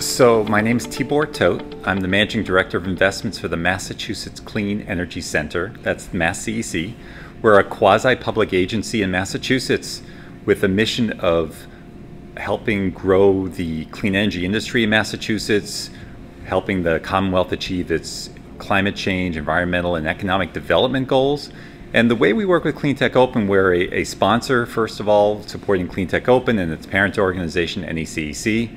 So my name is Tibor Toth. I'm the Managing Director of Investments for the Massachusetts Clean Energy Center. That's MassCEC. We're a quasi-public agency in Massachusetts with a mission of helping grow the clean energy industry in Massachusetts, helping the Commonwealth achieve its climate change, environmental, and economic development goals. And the way we work with Cleantech Open, we're a sponsor, first of all, supporting Cleantech Open and its parent organization, NECEC.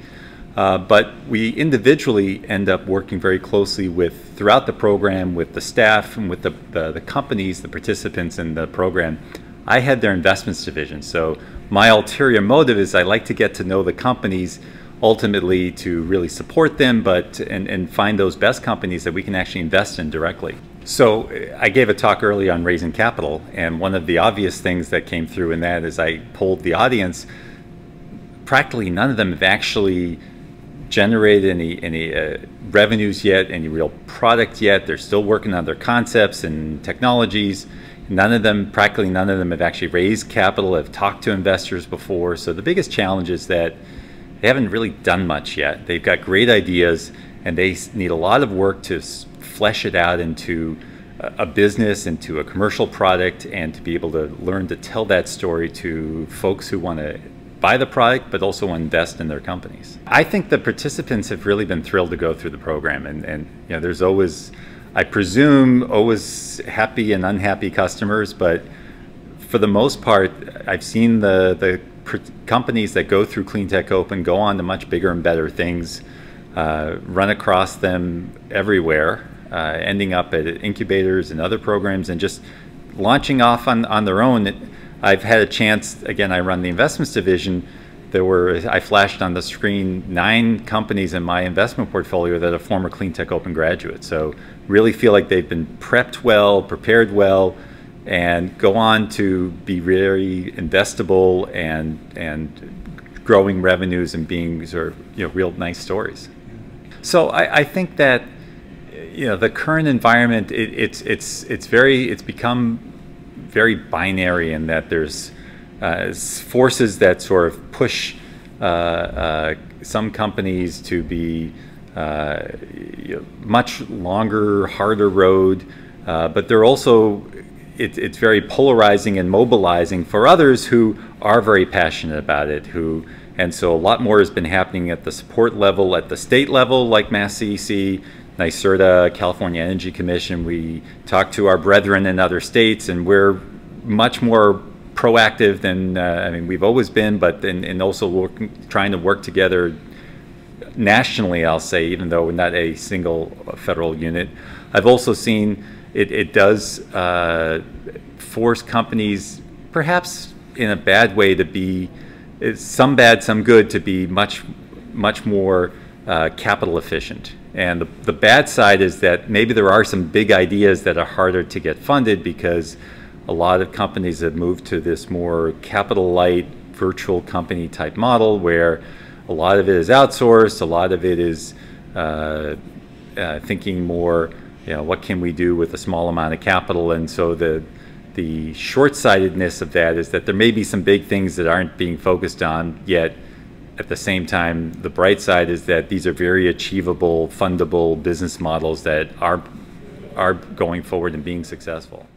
But we individually end up working very closely throughout the program with the staff and with the companies, the participants in the program. I head their investments division, so my ulterior motive is I like to get to know the companies ultimately to really support them, and find those best companies that we can actually invest in directly. So I gave a talk earlier on raising capital, and one of the obvious things that came through in that is I polled the audience. Practically none of them have actually generated any revenues yet, any real product yet. They're still working on their concepts and technologies. Practically none of them have actually raised capital, have talked to investors before. So the biggest challenge is that they haven't really done much yet. They've got great ideas and they need a lot of work to flesh it out into a business, into a commercial product, and to be able to learn to tell that story to folks who want to buy the product but also invest in their companies. I think the participants have really been thrilled to go through the program, and you know, there's always, I presume, always happy and unhappy customers, but for the most part I've seen the companies that go through Cleantech Open go on to much bigger and better things, run across them everywhere, ending up at incubators and other programs and just launching off on their own. I've had a chance, again, I run the investments division. I flashed on the screen 9 companies in my investment portfolio that are former Cleantech Open graduates. So really feel like they've been prepped well, prepared well, and go on to be very investable and growing revenues and being sort of, you know, real nice stories. So I think that, you know, the current environment, it's become very binary in that there's forces that sort of push some companies to be you know, much longer, harder road, but they're also, it's very polarizing and mobilizing for others who are very passionate about it, and so a lot more has been happening at the support level, at the state level, like MassCEC, NYSERDA, California Energy Commission. We talk to our brethren in other states, and we're much more proactive than I mean, we've always been, but and also trying to work together nationally, I'll say, even though we're not a single federal unit. I've also seen it does force companies, perhaps in a bad way, to be, some bad, some good, to be much more capital efficient. And the bad side is that maybe there are some big ideas that are harder to get funded because a lot of companies have moved to this more capital light virtual company type model where a lot of it is outsourced, a lot of it is thinking more, you know, what can we do with a small amount of capital? And so the short-sightedness of that is that there may be some big things that aren't being focused on yet. At the same time, the bright side is that these are very achievable, fundable business models that are going forward and being successful.